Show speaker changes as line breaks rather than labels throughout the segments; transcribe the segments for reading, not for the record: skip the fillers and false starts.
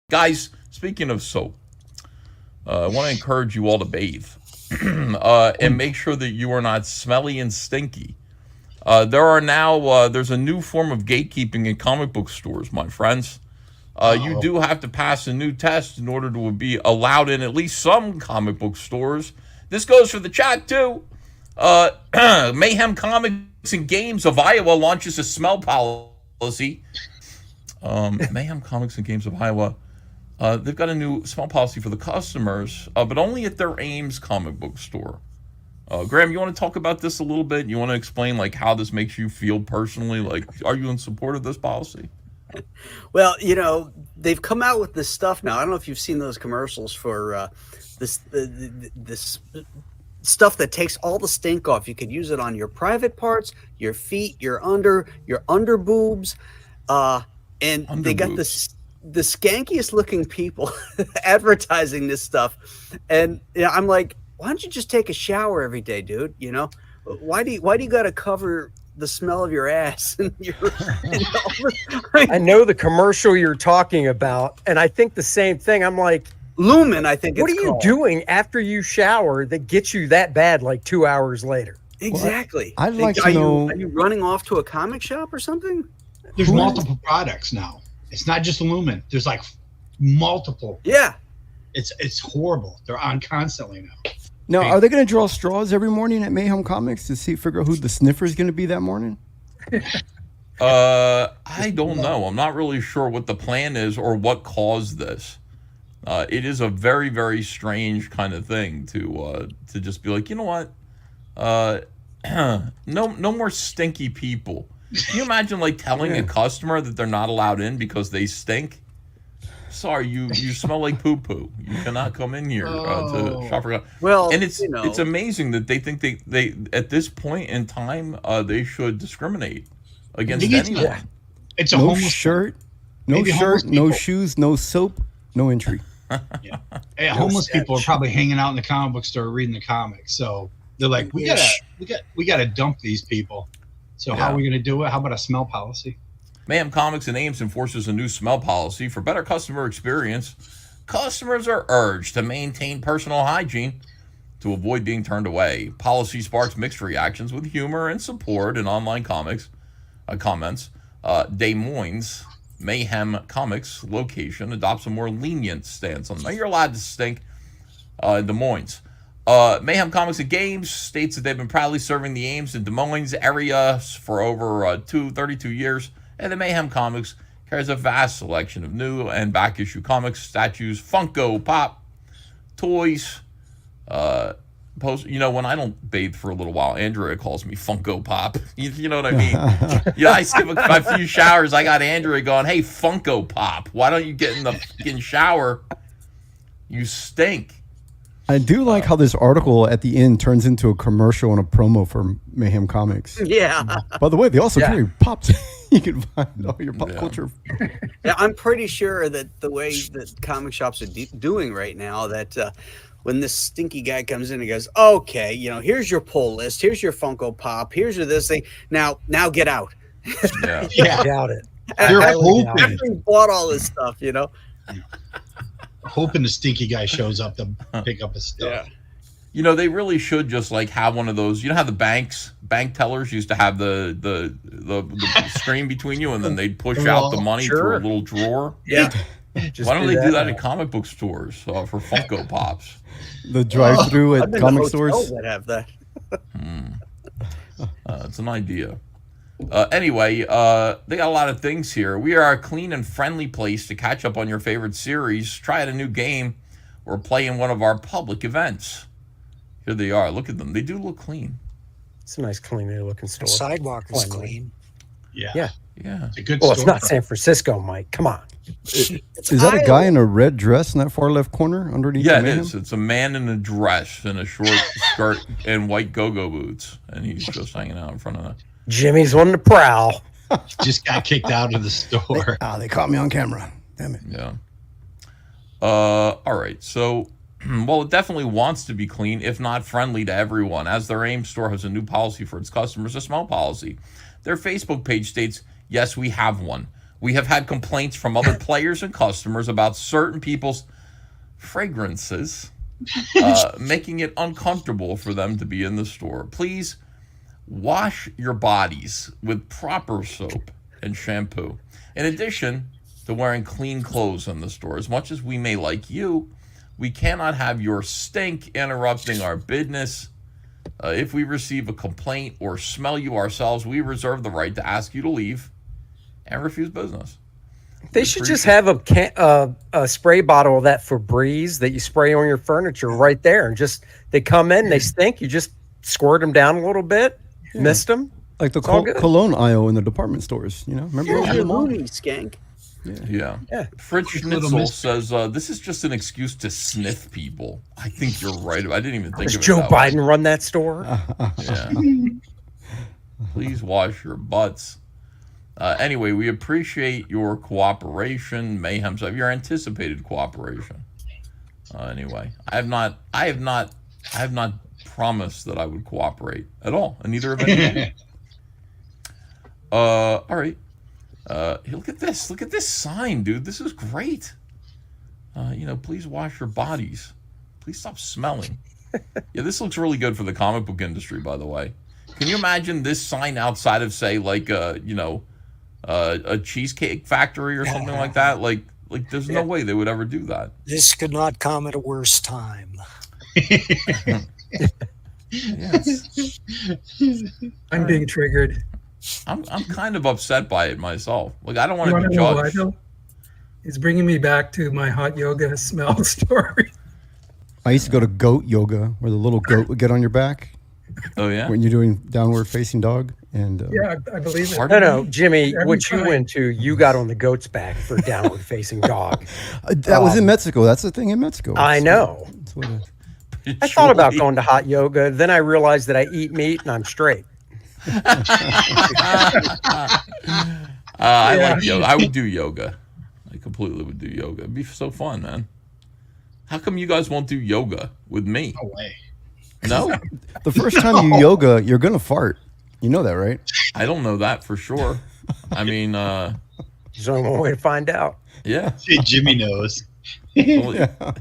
Guys, speaking of soap, I want to encourage you all to bathe and make sure that you are not smelly and stinky. There's a new form of gatekeeping in comic book stores, my friends. You do have to pass a new test in order to be allowed in at least some comic book stores. This goes for the chat, too. Mayhem Comics and Games of Iowa launches a smell policy. Mayhem Comics and Games of Iowa, they've got a new smell policy for the customers, but only at their Ames comic book store. Graham, you want to talk about this a little bit? You want to explain like how this makes you feel personally? Like, are you in support of this policy?
Well, they've come out with this stuff now. I don't know if you've seen those commercials for this stuff that takes all the stink off. You could use it on your private parts, your feet, your under boobs, and they got the skankiest looking people advertising this stuff. And I'm like, why don't you just take a shower every day, dude? Why do you got to cover the smell of your ass?
I know the commercial you're talking about, and I think the same thing. I'm like,
Lumen, I think.
What are you doing after you shower that gets you that bad like 2 hours later?
Exactly.
I'd like to know.
Are you running off to a comic shop or something?
There's multiple products now. It's not just Lumen. There's like multiple.
Yeah.
It's horrible. They're on constantly now.
Now, are they going to draw straws every morning at Mayhem Comics to figure out who the sniffer is going to be that morning?
I don't know. I'm not really sure what the plan is or what caused this. It is a very, very strange kind of thing to just be like, you know what? No more stinky people. Can you imagine like telling a customer that they're not allowed in because they stink? Sorry, you smell like poo poo. You cannot come in here to shop for.
Well,
and it's amazing that they think they at this point in time they should discriminate against anyone.
It's a
no
homeless
shirt, no shirt, no shoes, no soap, no entry.
Yeah. Hey, homeless people are probably hanging out in the comic book store reading the comics, so they're like, we gotta dump these people. So how are we gonna do it? How about a smell policy?
Mayhem Comics and Ames enforces a new smell policy for better customer experience. Customers are urged to maintain personal hygiene to avoid being turned away. Policy sparks mixed reactions with humor and support in online comics comments. Des Moines Mayhem Comics location adopts a more lenient stance on. Now you're allowed to stink in Des Moines. Mayhem Comics and Games states that they've been proudly serving the Ames and Des Moines area for over 32 years. And the Mayhem Comics carries a vast selection of new and back issue comics, statues, Funko Pop, toys. When I don't bathe for a little while, Andrea calls me Funko Pop. You know what I mean? I skip a few showers. I got Andrea going, "Hey, Funko Pop, why don't you get in the fucking shower? You stink."
I do like how this article at the end turns into a commercial and a promo for Mayhem Comics.
Yeah.
By the way, they also carry pops. You can find all your pop culture.
Yeah, I'm pretty sure that the way that comic shops are doing right now, that when this stinky guy comes in and goes, okay, here's your pull list, here's your Funko Pop, here's your this thing. Now get out.
I doubt it.
They're hoping.
After he bought all this stuff,
Hoping the stinky guy shows up to pick up his stuff.
Yeah.
They really should just like have one of those. You know how the bank tellers used to have the screen between you, and then they'd push out the money through a little drawer.
Yeah.
Why don't they do that in comic book stores for Funko Pops?
The drive-through at comic stores
that have that.
It's an idea. Anyway, they got a lot of things here. We are a clean and friendly place to catch up on your favorite series, try out a new game, or play in one of our public events. Here they are. Look at them. They do look clean.
It's a nice, clean-looking store.
The sidewalk is clean.
Yeah.
It's a good
Well,
store.
it's not San Francisco, Mike. Come on.
Is that a guy in a red dress in that far left corner underneath?
Yeah, it is. It's a man in a dress and a short skirt and white go-go boots, and he's just hanging out in front of that.
Jimmy's on the prowl.
Just got kicked out of the store.
They caught me on camera. Damn it.
Yeah. All right. So, well, it definitely wants to be clean, if not friendly to everyone, as their AIM store has a new policy for its customers, a smell policy. Their Facebook page states, yes, we have one. We have had complaints from other players and customers about certain people's fragrances, making it uncomfortable for them to be in the store. Please wash your bodies with proper soap and shampoo. In addition to wearing clean clothes in the store, as much as we may like you, we cannot have your stink interrupting our business. If we receive a complaint or smell you ourselves, we reserve the right to ask you to leave and refuse business.
They should just have a spray bottle of that Febreze that you spray on your furniture right there, and just they come in, they stink. You just squirt them down a little bit, mist them.
Like the
It's all good.
cologne aisle in the department stores. You know, remember
Here's
those?
your loony, skank.
Yeah. Fritz Schnitzel says, this is just an excuse to sniff people. I think you're right. I didn't even think
Does
of it
Joe
that way.
Biden run that store?
Yeah. Please wash your butts. Anyway, we appreciate your cooperation, Mayhem. So your anticipated cooperation. Anyway, I have not promised that I would cooperate at all, and neither have any. All right. Look at this. Look at this sign, dude. This is great. Please wash your bodies. Please stop smelling. Yeah, this looks really good for the comic book industry, by the way. Can you imagine this sign outside of, say, like, a cheesecake factory or something like that? Like there's no way they would ever do that.
This could not come at a worse time.
Yes.
I'm being triggered.
I'm kind of upset by it myself. Like, I don't want
You
to
want
be
to know why,
judged.
though? It's bringing me back to my hot yoga smell story.
I used to go to goat yoga, where the little goat would get on your back
Oh yeah.
when you're doing downward facing dog. And
Yeah, I believe it.
Pardon?
No, Jimmy,
Every
what you
time.
went to, you got on the goat's back for downward facing dog.
that was in Mexico. That's the thing in Mexico.
I know.
That's what
I thought about
Julie.
going to hot yoga. Then I realized that I eat meat and I'm straight.
I like yoga. I would do yoga. I completely would do yoga. It'd be so fun, man. How come you guys won't do yoga with me?
No way.
No,
the first time you yoga, you're gonna fart. You know that, right?
I don't know that for sure. I mean,
There's only one way to find out.
yeah.
Jimmy knows.
Well,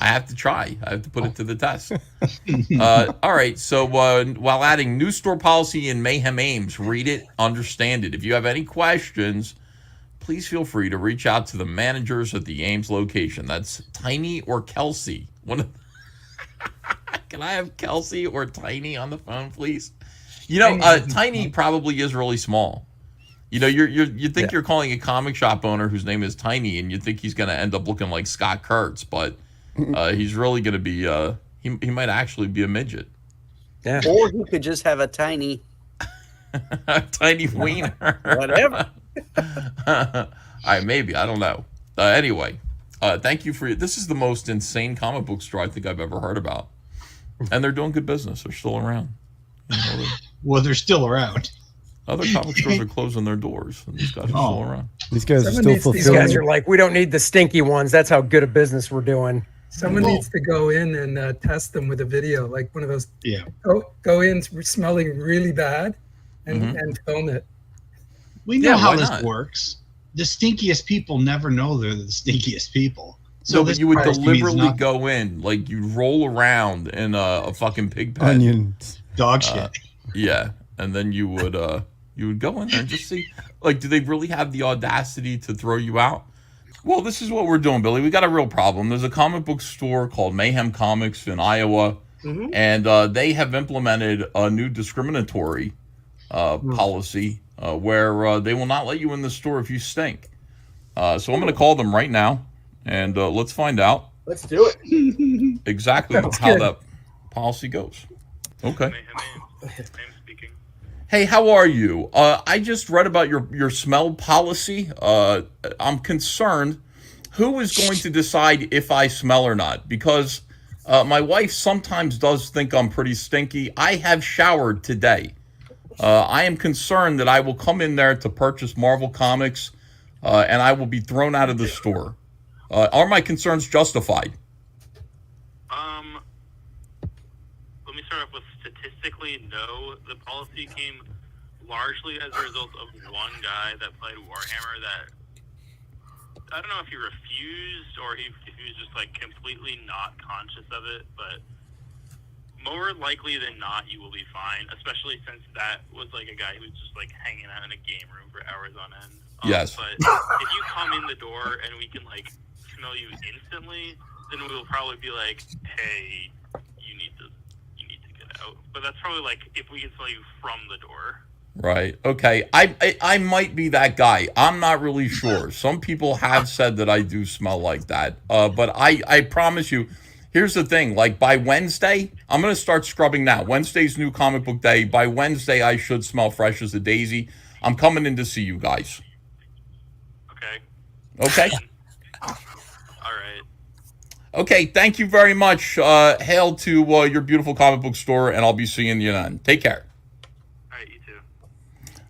I have to try. I have to put it to the test. All right. So while adding new store policy in Mayhem Ames, read it, understand it. If you have any questions, please feel free to reach out to the managers at the Ames location. That's Tiny or Kelsey. Can I have Kelsey or Tiny on the phone, please? Tiny probably is really small. You think you're calling a comic shop owner whose name is Tiny, and you think he's going to end up looking like Scott Kurtz, but he's really going to be he might actually be a midget.
Yeah.
Or he could just have a tiny
Tiny wiener.
whatever.
All right, maybe, I don't know. Anyway, thank you for this is the most insane comic book store I think I've ever heard about, and they're doing good business. They're still around.
Well, they're still around.
Other comic stores are closing their doors, and these guys are still around.
These guys are
Someone
still
needs these
These
fulfilling.
guys are like, we don't need the stinky ones. That's how good a business we're doing.
Someone needs to go in and test them with a video, like one of those.
Yeah.
Go in smelling really bad, and film it.
We know
Yeah,
how
why
this
not?
works. The stinkiest people never know they're the stinkiest people.
So
this
but you would
price means
deliberately
nothing.
go in, like you'd roll around in a fucking pig pen.
Onions.
Dog shit.
Yeah, and then you would go in there and just see, like, do they really have the audacity to throw you out? Well, this is what we're doing, Billy. We got a real problem. There's a comic book store called Mayhem Comics in Iowa, and they have implemented a new discriminatory policy where they will not let you in the store if you stink. So I'm going to call them right now, and let's find out
Let's do it.
exactly
That's
how
good.
that policy goes. Okay.
Mayhem speaking.
Hey, how are you? I just read about your smell policy. I'm concerned. Who is going to decide if I smell or not? Because my wife sometimes does think I'm pretty stinky. I have showered today. I am concerned that I will come in there to purchase Marvel Comics, and I will be thrown out of the store. Are my concerns justified?
Let me start off with statistically, no. The policy came largely as a result of one guy that played Warhammer that, I don't know if he refused or if he was just like completely not conscious of it, but more likely than not you will be fine, especially since that was like a guy who was just like hanging out in a game room for hours on end.
Yes.
But if you come in the door and we can like smell you instantly, then we will probably be like, hey, you need to get out. But that's probably like if we can smell you from the door.
Right. Okay. I might be that guy. I'm not really sure. Some people have said that I do smell like that. But I promise you, here's the thing. Like by Wednesday, I'm going to start scrubbing now. Wednesday's new comic book day. By Wednesday, I should smell fresh as a daisy. I'm coming in to see you guys.
Okay.
Okay.
All right.
Okay. Thank you very much. Hail to your beautiful comic book store, and I'll be seeing you then. Take care.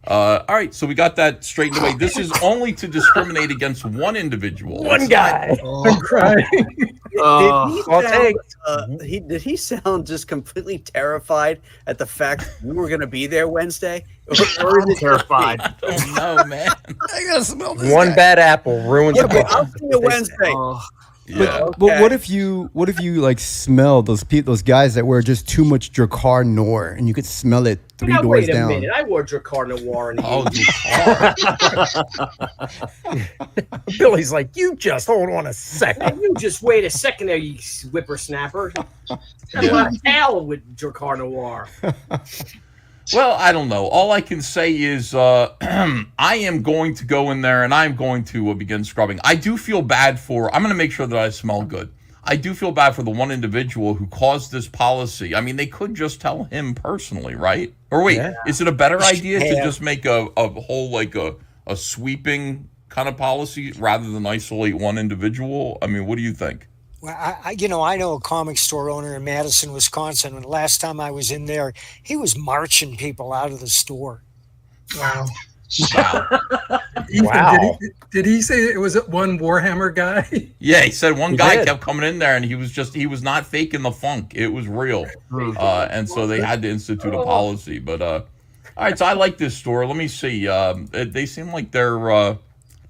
All right, so we got that straightened away. This is only to discriminate against one individual.
One guy.
I'm crying.
Did he sound just completely terrified at the fact we were going to be there Wednesday? Or
I'm terrified.
Oh no, man!
I gotta smell this.
One bad apple ruins
Yeah,
the
but
book.
I'll see you Wednesday.
Yeah.
But what if you like smell those guys that wear just too much Drakkar Noir and you could smell it three
Now,
doors
wait a
down?
minute. I wore Drakkar Noir in the
Oh,
80s.
Billy's like, you just hold on a second.
You just wait a second there, you whippersnapper. Got a lot of talent with Drakkar Noir.
Well, I don't know. All I can say is I am going to go in there and I'm going to begin scrubbing. I do feel bad I'm going to make sure that I smell good. I do feel bad for the one individual who caused this policy. I mean, they could just tell him personally, right? Or wait, is it a better idea to just make a whole, like a sweeping kind of policy rather than isolate one individual? I mean, what do you think?
Well, I know a comic store owner in Madison, Wisconsin, and the last time I was in there, he was marching people out of the store.
Wow.
Wow.
Did he say it was one Warhammer guy?
Yeah, he said one guy
did.
kept coming in there and he was not faking the funk. It was real. And so they had to institute a policy. But all right, so I like this store. Let me see. They seem like they're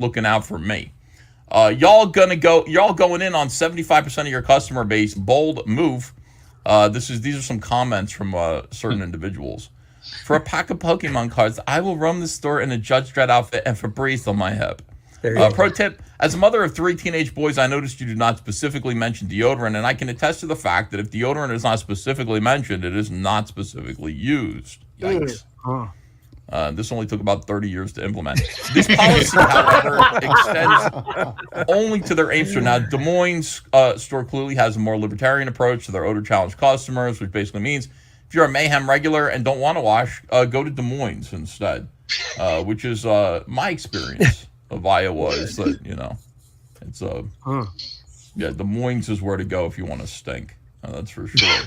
looking out for me. Y'all going in on 75% of your customer base. Bold move. These are some comments from certain individuals. For a pack of Pokemon cards, I will roam the store in a Judge Dredd outfit and Febreze on my hip. Pro tip, as a mother of 3 teenage boys, I noticed you do not specifically mention deodorant, and I can attest to the fact that if deodorant is not specifically mentioned, it is not specifically used. Yikes. This only took about 30 years to implement. This policy, however, extends only to their aim store. Now, Des Moines store clearly has a more libertarian approach to their odor-challenged customers, which basically means if you're a Mayhem regular and don't want to wash, go to Des Moines instead, which is my experience of Iowa. Is that, it's Des Moines is where to go if you want to stink. That's for sure.